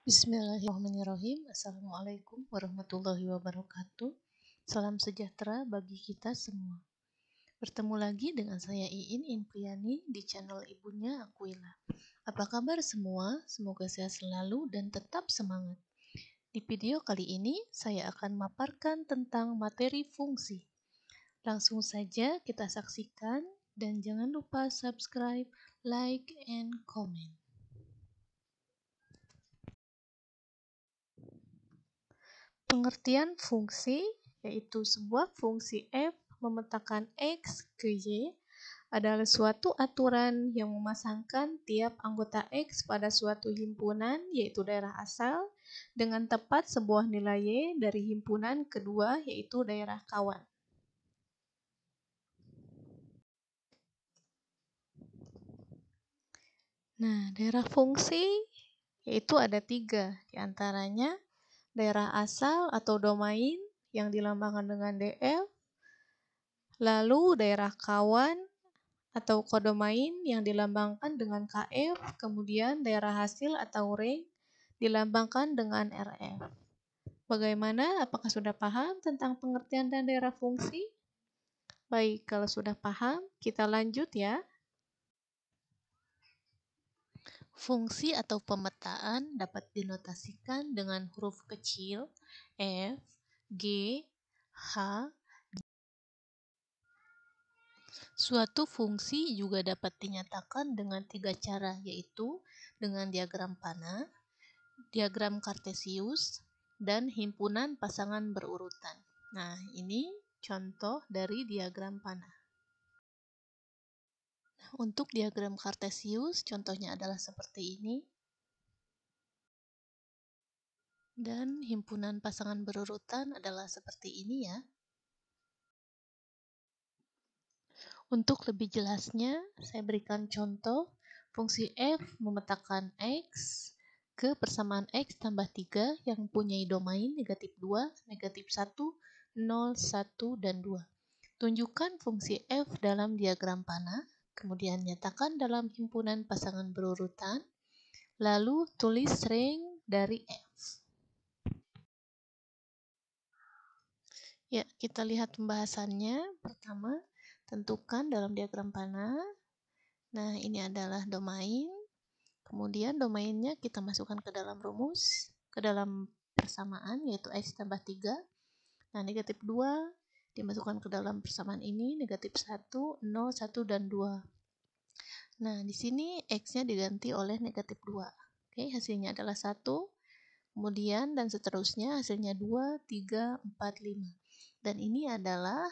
Bismillahirrahmanirrahim. Assalamualaikum warahmatullahi wabarakatuh. Salam sejahtera bagi kita semua. Bertemu lagi dengan saya Iin Inpriani di channel ibunya Aquila. Apa kabar semua? Semoga sehat selalu dan tetap semangat. Di video kali ini saya akan memaparkan tentang materi fungsi. Langsung saja kita saksikan dan jangan lupa subscribe, like, and comment. Pengertian fungsi yaitu sebuah fungsi f memetakan x ke y adalah suatu aturan yang memasangkan tiap anggota x pada suatu himpunan yaitu daerah asal dengan tepat sebuah nilai y dari himpunan kedua yaitu daerah kawan. Nah, daerah fungsi yaitu ada 3, diantaranya daerah asal atau domain yang dilambangkan dengan df, lalu daerah kawan atau kodomain yang dilambangkan dengan kf, kemudian daerah hasil atau range dilambangkan dengan rf. Bagaimana? Apakah sudah paham tentang pengertian dan daerah fungsi? Baik, kalau sudah paham, kita lanjut ya. Fungsi atau pemetaan dapat dinotasikan dengan huruf kecil f, g, h. Suatu fungsi juga dapat dinyatakan dengan 3 cara, yaitu dengan diagram panah, diagram kartesius, dan himpunan pasangan berurutan. Nah, ini contoh dari diagram panah. Nah, untuk diagram kartesius, contohnya adalah seperti ini. Dan himpunan pasangan berurutan adalah seperti ini ya. Untuk lebih jelasnya, saya berikan contoh fungsi f memetakan x ke persamaan x tambah 3 yang mempunyai domain negatif 2, negatif 1, 0, 1, dan 2. Tunjukkan fungsi f dalam diagram panah, kemudian nyatakan dalam himpunan pasangan berurutan, lalu tulis range dari f. Ya, kita lihat pembahasannya. Pertama, tentukan dalam diagram panah. Nah, ini adalah domain. Kemudian domainnya kita masukkan ke dalam rumus, ke dalam persamaan, yaitu x tambah 3. Nah, negatif 2 dimasukkan ke dalam persamaan ini, negatif 1, 0, 1, dan 2. Nah, di sini x-nya diganti oleh negatif 2. Oke, hasilnya adalah 1. Kemudian dan seterusnya hasilnya 2, 3, 4, 5. Dan ini adalah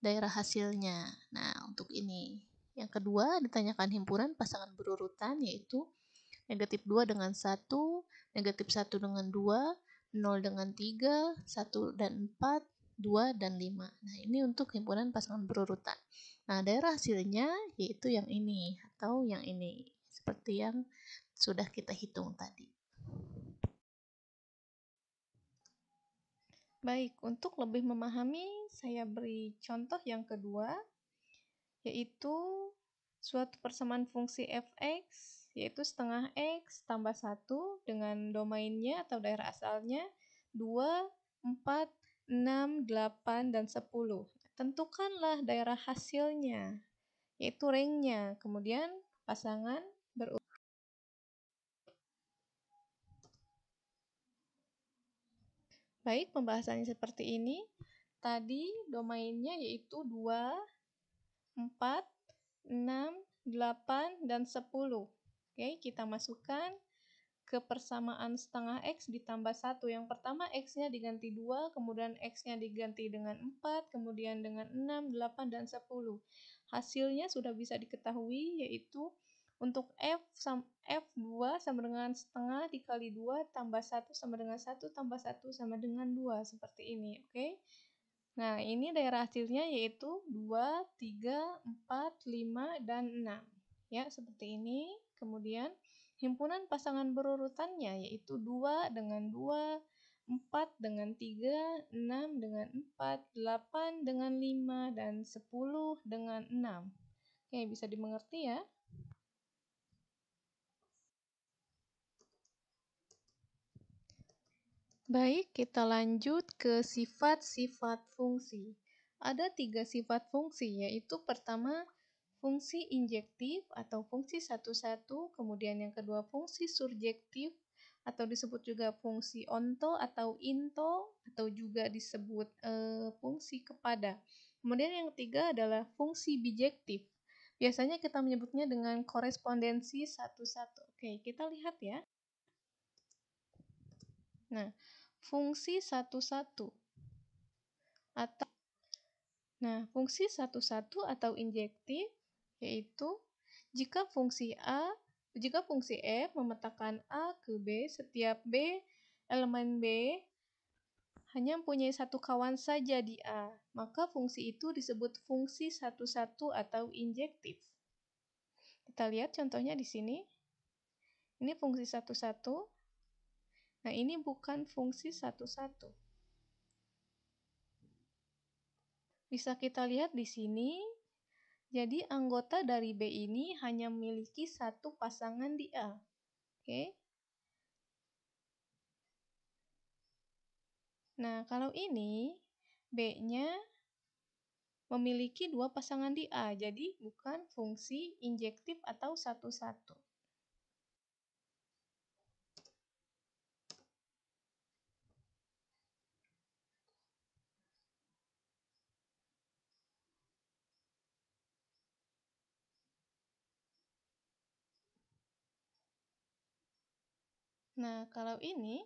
daerah hasilnya. Nah, untuk ini. Yang kedua, ditanyakan himpunan pasangan berurutan, yaitu negatif 2 dengan 1, negatif 1 dengan 2, 0 dengan 3, 1 dan 4, 2 dan 5. Nah, ini untuk himpunan pasangan berurutan. Nah, daerah hasilnya yaitu yang ini atau yang ini, seperti yang sudah kita hitung tadi. Baik, untuk lebih memahami, saya beri contoh yang kedua, yaitu suatu persamaan fungsi fx, yaitu setengah x tambah 1 dengan domainnya atau daerah asalnya 2, 4, 6, 8, dan 10. Tentukanlah daerah hasilnya, yaitu range-nya, kemudian pasangan berurutan. Baik, pembahasannya seperti ini. Tadi domainnya yaitu 2, 4, 6, 8, dan 10. Oke, kita masukkan ke persamaan setengah x ditambah 1. Yang pertama x-nya diganti 2, kemudian x-nya diganti dengan 4, kemudian dengan 6, 8, dan 10. Hasilnya sudah bisa diketahui, yaitu untuk F2 sama dengan setengah dikali 2 tambah 1 sama dengan 1 tambah 1 sama dengan 2. Seperti ini, oke? Nah, ini daerah hasilnya yaitu 2, 3, 4, 5, dan 6. Ya, seperti ini. Kemudian, himpunan pasangan berurutannya yaitu 2 dengan 2, 4 dengan 3, 6 dengan 4, 8 dengan 5, dan 10 dengan 6. Oke, bisa dimengerti ya? Baik, kita lanjut ke sifat-sifat fungsi. Ada 3 sifat fungsi, yaitu pertama fungsi injektif atau fungsi satu-satu, kemudian yang kedua fungsi surjektif atau disebut juga fungsi onto atau into atau juga disebut fungsi kepada. Kemudian yang ketiga adalah fungsi bijektif. Biasanya kita menyebutnya dengan korespondensi satu-satu. Oke, kita lihat ya. Nah, fungsi satu-satu atau fungsi satu-satu atau injektif yaitu jika fungsi F memetakan A ke B, setiap elemen B hanya mempunyai satu kawan saja di A, maka fungsi itu disebut fungsi satu-satu atau injektif. Kita lihat contohnya di sini. Ini fungsi satu-satu. Nah, ini bukan fungsi satu-satu. Bisa kita lihat di sini. Jadi anggota dari B ini hanya memiliki satu pasangan di A. Oke. Nah, kalau ini B-nya memiliki dua pasangan di A, jadi bukan fungsi injektif atau satu-satu. Nah, kalau ini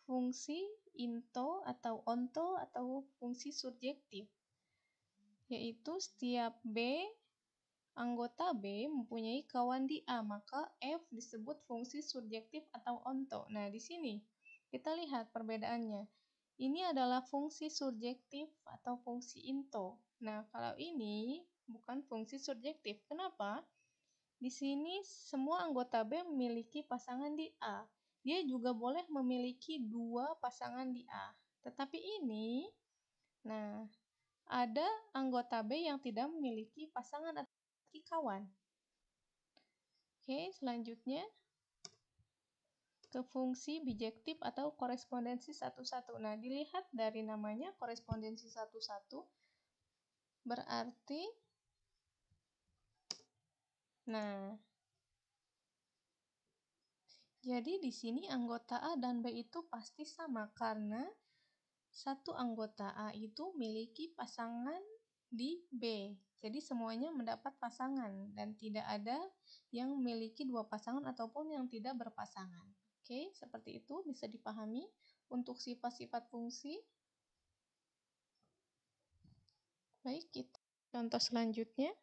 fungsi into atau onto atau fungsi surjektif, yaitu setiap anggota B mempunyai kawan di A, maka F disebut fungsi surjektif atau onto. Nah, di sini kita lihat perbedaannya. Ini adalah fungsi surjektif atau fungsi into. Nah, kalau ini bukan fungsi surjektif. Kenapa? Di sini semua anggota B memiliki pasangan di A. Dia juga boleh memiliki dua pasangan di A. Tetapi ini, ada anggota B yang tidak memiliki pasangan atau kawan. Oke, selanjutnya ke fungsi bijektif atau korespondensi satu-satu. Nah, dilihat dari namanya korespondensi satu-satu berarti jadi di sini anggota A dan B itu pasti sama karena satu anggota A itu memiliki pasangan di B. Jadi semuanya mendapat pasangan dan tidak ada yang memiliki dua pasangan ataupun yang tidak berpasangan. Oke, seperti itu bisa dipahami untuk sifat-sifat fungsi. Baik, kita contoh selanjutnya.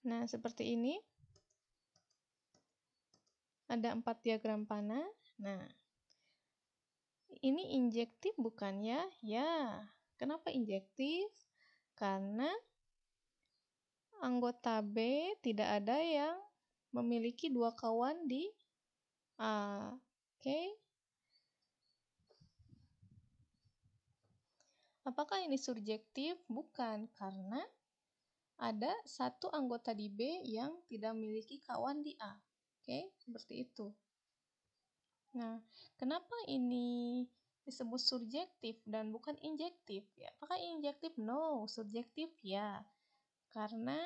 Nah, seperti ini. Ada 4 diagram panah. Nah, ini injektif bukan ya? Ya. Kenapa injektif? Karena anggota B tidak ada yang memiliki dua kawan di A. Oke. Apakah ini surjektif? Bukan, karena ada satu anggota di B yang tidak memiliki kawan di A. Oke, seperti itu. Nah, kenapa ini disebut surjektif dan bukan injektif? Ya, apakah injektif? No, surjektif ya. Karena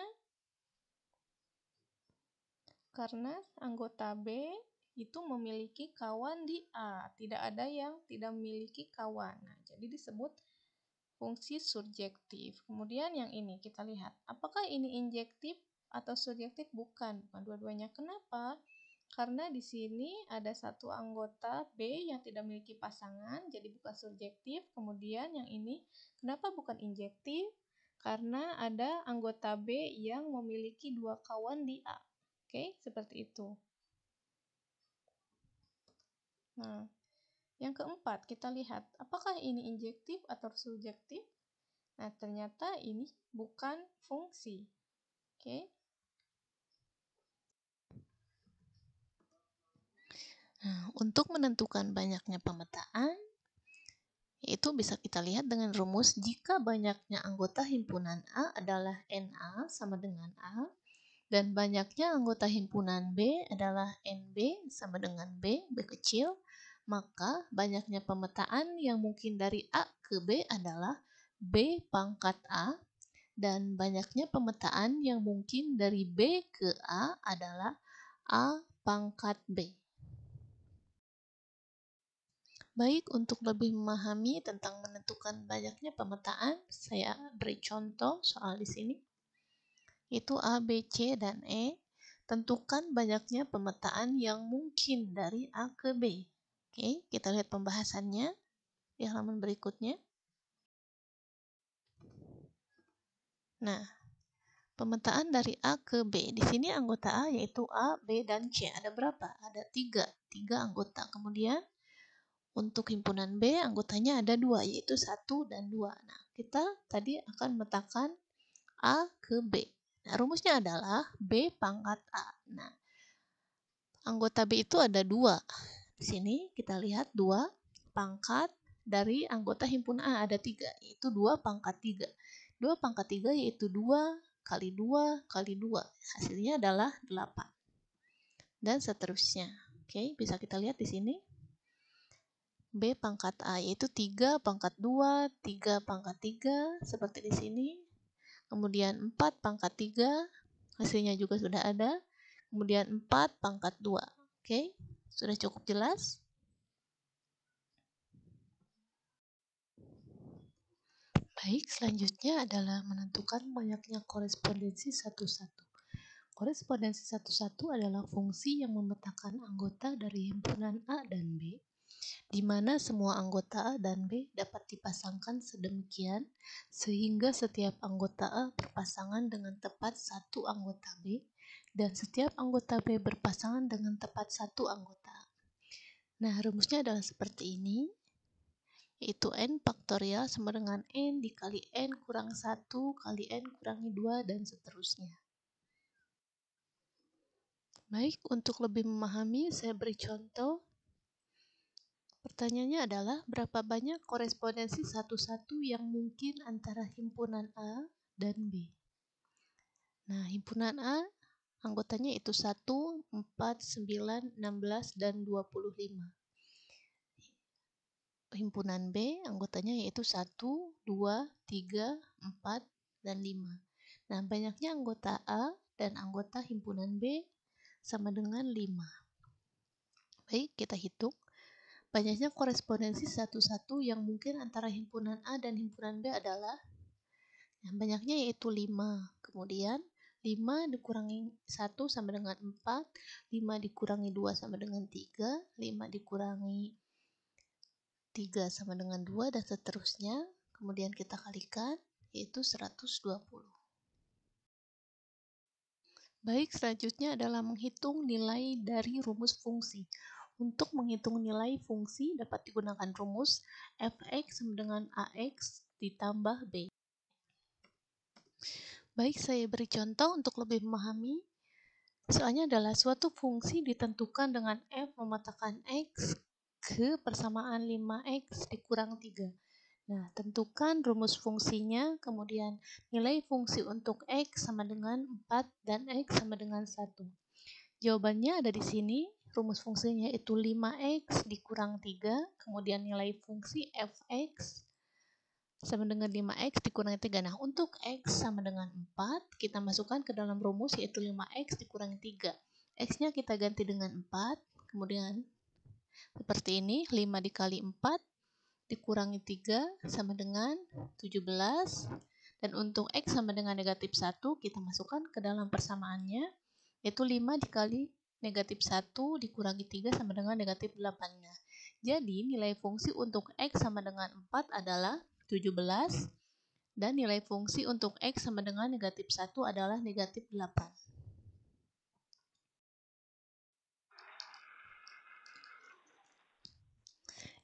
anggota B itu memiliki kawan di A, tidak ada yang tidak memiliki kawan. Nah, jadi disebut fungsi surjektif. Kemudian yang ini kita lihat, apakah ini injektif atau surjektif? Bukan, dua-duanya. Kenapa? Karena di sini ada satu anggota B yang tidak memiliki pasangan, jadi bukan surjektif. Kemudian yang ini, kenapa bukan injektif? Karena ada anggota B yang memiliki dua kawan di A. Oke, seperti itu. Nah, yang keempat, kita lihat, apakah ini injektif atau surjektif? Nah, ternyata ini bukan fungsi. Oke. Nah, untuk menentukan banyaknya pemetaan, itu bisa kita lihat dengan rumus jika banyaknya anggota himpunan A adalah NA sama dengan A, dan banyaknya anggota himpunan B adalah NB sama dengan B kecil, maka banyaknya pemetaan yang mungkin dari A ke B adalah B pangkat A, dan banyaknya pemetaan yang mungkin dari B ke A adalah A pangkat B. Baik, untuk lebih memahami tentang menentukan banyaknya pemetaan, saya beri contoh soal di sini. Itu A, B, C, dan E. Tentukan banyaknya pemetaan yang mungkin dari A ke B. Oke, kita lihat pembahasannya di halaman berikutnya. Nah, pemetaan dari A ke B. Di sini anggota A yaitu A, B, dan C. Ada berapa? Ada 3 anggota. Kemudian untuk himpunan B, anggotanya ada 2, yaitu 1 dan 2. Nah, kita tadi akan memetakan A ke B. Nah, rumusnya adalah B pangkat A. Nah, anggota B itu ada 2. Di sini kita lihat 2 pangkat dari anggota himpunan A ada 3, yaitu 2 pangkat 3. 2 pangkat 3 yaitu 2 kali 2 kali 2. Hasilnya adalah 8. Dan seterusnya. Oke, bisa kita lihat di sini. B pangkat A yaitu 3 pangkat 2, 3 pangkat 3, seperti di sini. Kemudian 4 pangkat 3, hasilnya juga sudah ada. Kemudian 4 pangkat 2. Oke, sudah cukup jelas? Baik, selanjutnya adalah menentukan banyaknya korespondensi satu-satu. Korespondensi satu-satu adalah fungsi yang memetakan anggota dari himpunan A dan B, di mana semua anggota A dan B dapat dipasangkan sedemikian sehingga setiap anggota A berpasangan dengan tepat satu anggota B dan setiap anggota B berpasangan dengan tepat satu anggota A. Nah, rumusnya adalah seperti ini, yaitu N faktorial sama dengan N dikali N kurang 1 kali N kurangi 2 dan seterusnya. Baik, untuk lebih memahami saya beri contoh. Pertanyaannya adalah berapa banyak korespondensi satu-satu yang mungkin antara himpunan A dan B. Nah, himpunan A anggotanya itu 1, 4, 9, 16, dan 25. Himpunan B anggotanya yaitu 1, 2, 3, 4, dan 5. Nah, banyaknya anggota A dan anggota himpunan B sama dengan 5. Baik, kita hitung. Banyaknya korespondensi satu-satu yang mungkin antara himpunan A dan himpunan B adalah yang banyaknya yaitu 5. Kemudian 5 dikurangi 1 sama dengan 4, 5 dikurangi 2 sama dengan 3, 5 dikurangi 3 sama dengan 2, dan seterusnya. Kemudian kita kalikan, yaitu 120. Baik, selanjutnya adalah menghitung nilai dari rumus fungsi. Untuk menghitung nilai fungsi dapat digunakan rumus f(x) sama dengan ax ditambah b. Baik, saya beri contoh untuk lebih memahami. Soalnya adalah suatu fungsi ditentukan dengan f memetakan x ke persamaan 5x dikurang 3. Nah, tentukan rumus fungsinya, kemudian nilai fungsi untuk x sama dengan 4 dan x sama dengan 1. Jawabannya ada di sini. Rumus fungsinya itu 5x dikurang 3, kemudian nilai fungsi fx sama dengan 5x dikurangi 3. Nah, untuk x sama dengan 4, kita masukkan ke dalam rumus yaitu 5x dikurangi 3. X-nya kita ganti dengan 4, kemudian seperti ini, 5 dikali 4 dikurangi 3 sama dengan 17. Dan untuk x sama dengan negatif 1, kita masukkan ke dalam persamaannya, yaitu 5 dikali negatif 1 dikurangi 3 sama dengan negatif 8-nya. Jadi nilai fungsi untuk x sama dengan 4 adalah 17, dan nilai fungsi untuk x sama dengan negatif 1 adalah negatif 8.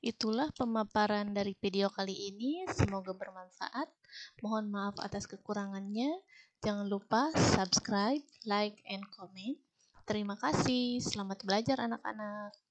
Itulah pemaparan dari video kali ini, semoga bermanfaat. Mohon maaf atas kekurangannya. Jangan lupa subscribe, like, and comment. Terima kasih. Selamat belajar anak-anak.